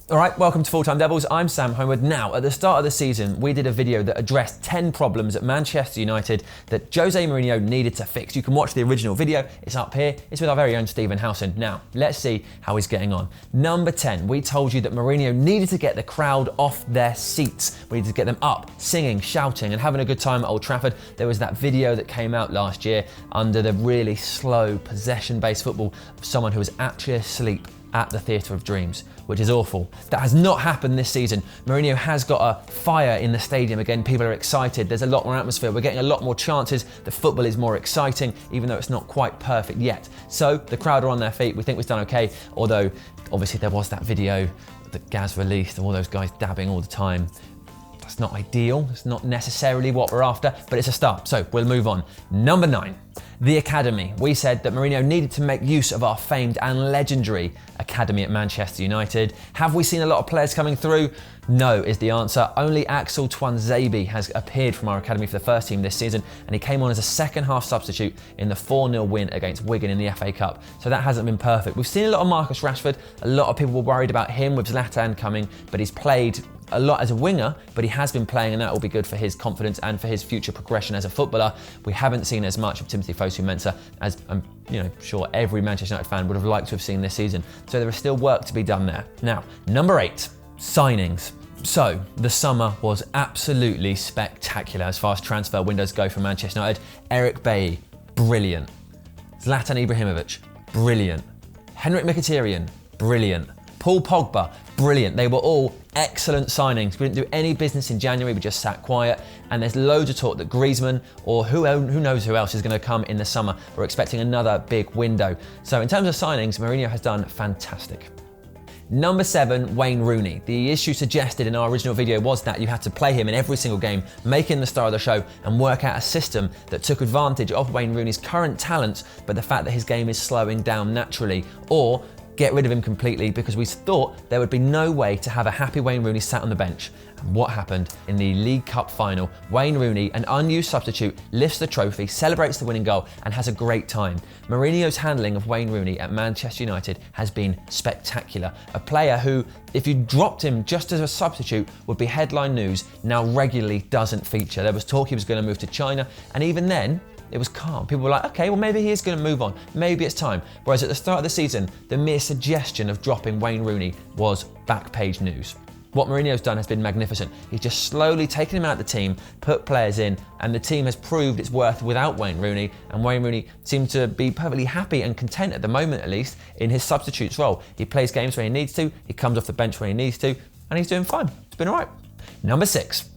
All right, welcome to Full Time Devils. I'm Sam Homewood. Now, at the start of the season, we did a video that addressed 10 problems at Manchester United that Jose Mourinho needed to fix. You can watch the original video. It's up here. It's with our very own Stephen Howson. Now, let's see how he's getting on. Number 10, we told you that Mourinho needed to get the crowd off their seats. We needed to get them up, singing, shouting, and having a good time at Old Trafford. There was that video that came out last year under the really slow, possession-based football of someone who was actually asleep at the Theatre of Dreams, which is awful. That has not happened this season. Mourinho has got a fire in the stadium again. People are excited. There's a lot more atmosphere. We're getting a lot more chances. The football is more exciting, even though it's not quite perfect yet. So the crowd are on their feet. We think we've done okay, although obviously there was that video that Gaz released of all those guys dabbing all the time. That's not ideal. It's not necessarily what we're after, but it's a start. So we'll move on. Number 9, the academy. We said that Mourinho needed to make use of our famed and legendary academy at Manchester United. Have we seen a lot of players coming through? No is the answer. Only Axel Tuanzebe has appeared from our academy for the first team this season, and he came on as a second half substitute in the 4-0 win against Wigan in the FA Cup. So that hasn't been perfect. We've seen a lot of Marcus Rashford. A lot of people were worried about him with Zlatan coming, but he's played a lot as a winger, but he has been playing, and that will be good for his confidence and for his future progression as a footballer. We haven't seen as much of Timothy Fosu-Mensah as I'm sure every Manchester United fan would have liked to have seen this season. So there is still work to be done there. Now, number 8, signings. So the summer was absolutely spectacular as far as transfer windows go for Manchester United. Eric Bailly, brilliant. Zlatan Ibrahimovic, brilliant. Henrik Mkhitaryan, brilliant. Paul Pogba, brilliant. They were all excellent signings. We didn't do any business in January, we just sat quiet. And there's loads of talk that Griezmann, or who knows who else is going to come in the summer. We're expecting another big window. So in terms of signings, Mourinho has done fantastic. Number 7, Wayne Rooney. The issue suggested in our original video was that you had to play him in every single game, make him the star of the show, and work out a system that took advantage of Wayne Rooney's current talents, but the fact that his game is slowing down naturally, or get rid of him completely, because we thought there would be no way to have a happy Wayne Rooney sat on the bench. And what happened in the League Cup final? Wayne Rooney, an unused substitute, lifts the trophy, celebrates the winning goal, and has a great time. Mourinho's handling of Wayne Rooney at Manchester United has been spectacular. A player who, if you dropped him just as a substitute, would be headline news, now regularly doesn't feature. There was talk he was going to move to China, and even then, it was calm. People were like, okay, well maybe he is going to move on. Maybe it's time. Whereas at the start of the season, the mere suggestion of dropping Wayne Rooney was back page news. What Mourinho's done has been magnificent. He's just slowly taken him out of the team, put players in, and the team has proved its worth without Wayne Rooney. And Wayne Rooney seems to be perfectly happy and content at the moment, at least, in his substitute's role. He plays games when he needs to, he comes off the bench when he needs to, and he's doing fine. It's been all right. Number 6.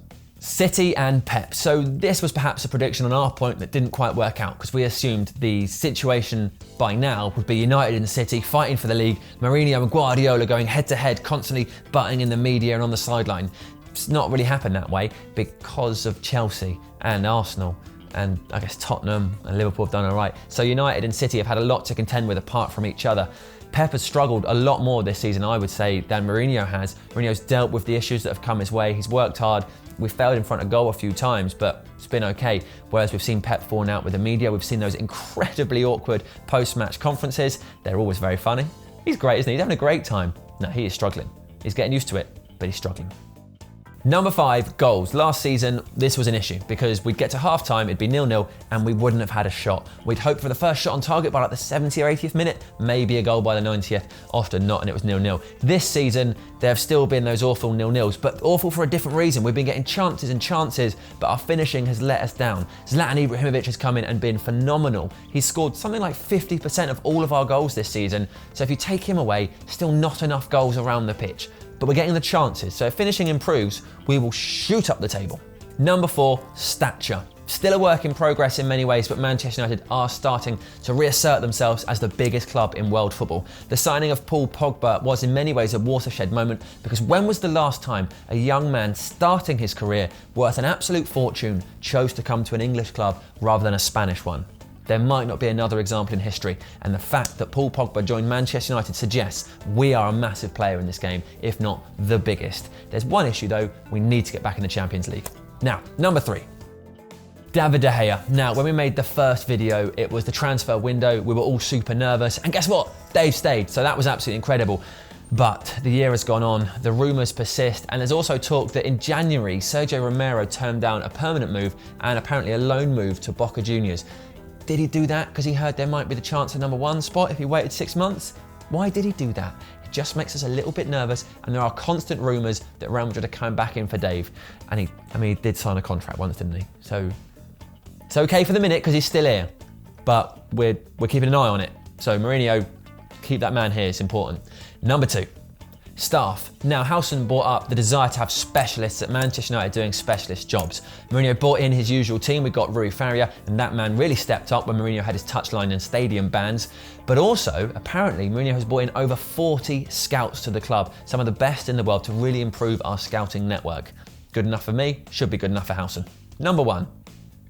City and Pep. So this was perhaps a prediction on our point that didn't quite work out, because we assumed the situation by now would be United and City fighting for the league, Mourinho and Guardiola going head to head, constantly butting in the media and on the sideline. It's not really happened that way because of Chelsea and Arsenal, and I guess Tottenham and Liverpool have done all right. So United and City have had a lot to contend with apart from each other. Pep has struggled a lot more this season, I would say, than Mourinho has. Mourinho's dealt with the issues that have come his way. He's worked hard. We've failed in front of goal a few times, but it's been okay. Whereas we've seen Pep falling out with the media. We've seen those incredibly awkward post-match conferences. They're always very funny. He's great, isn't he? He's having a great time. No, he is struggling. He's getting used to it, but he's struggling. Number 5, goals. Last season, this was an issue because we'd get to half-time, it'd be 0-0, and we wouldn't have had a shot. We'd hope for the first shot on target by like the 70th or 80th minute, maybe a goal by the 90th, often not, and it was 0-0. This season, there have still been those awful 0-0s, but awful for a different reason. We've been getting chances and chances, but our finishing has let us down. Zlatan Ibrahimovic has come in and been phenomenal. He's scored something like 50% of all of our goals this season, so if you take him away, still not enough goals around the pitch. But we're getting the chances, so if finishing improves, we will shoot up the table. Number 4, stature. Still a work in progress in many ways, but Manchester United are starting to reassert themselves as the biggest club in world football. The signing of Paul Pogba was in many ways a watershed moment, because when was the last time a young man starting his career worth an absolute fortune chose to come to an English club rather than a Spanish one? There might not be another example in history, and the fact that Paul Pogba joined Manchester United suggests we are a massive player in this game, if not the biggest. There's one issue though, we need to get back in the Champions League. Now, number 3. David De Gea. Now, when we made the first video, it was the transfer window. We were all super nervous, and guess what? Dave stayed, so that was absolutely incredible. But the year has gone on, the rumours persist, and there's also talk that in January, Sergio Romero turned down a permanent move and apparently a loan move to Boca Juniors. Did he do that because he heard there might be the chance of #1 spot if he waited 6 months? Why did he do that? It just makes us a little bit nervous, and there are constant rumours that Real Madrid are coming back in for Dave. And he did sign a contract once, didn't he? So it's okay for the minute because he's still here, but we're keeping an eye on it. So Mourinho, keep that man here, it's important. Number 2, staff. Now, Howson brought up the desire to have specialists at Manchester United doing specialist jobs. Mourinho brought in his usual team. We got Rui Faria, and that man really stepped up when Mourinho had his touchline and stadium bans. But also, apparently, Mourinho has brought in over 40 scouts to the club, some of the best in the world, to really improve our scouting network. Good enough for me, should be good enough for Howson. Number 1.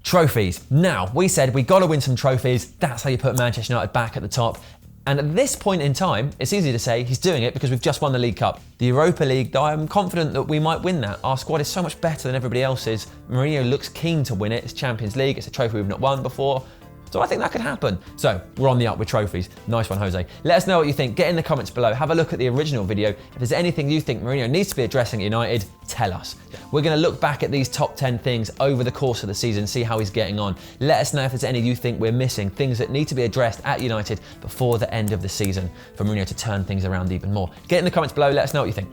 Trophies. Now, we said we got to win some trophies. That's how you put Manchester United back at the top. And at this point in time, it's easy to say he's doing it because we've just won the League Cup. The Europa League, though, I'm confident that we might win that. Our squad is so much better than everybody else's. Mourinho looks keen to win it. It's Champions League. It's a trophy we've not won before. So I think that could happen. So we're on the up with trophies. Nice one, Jose. Let us know what you think. Get in the comments below. Have a look at the original video. If there's anything you think Mourinho needs to be addressing at United, tell us. We're going to look back at these top 10 things over the course of the season, see how he's getting on. Let us know if there's any you think we're missing, things that need to be addressed at United before the end of the season for Mourinho to turn things around even more. Get in the comments below. Let us know what you think.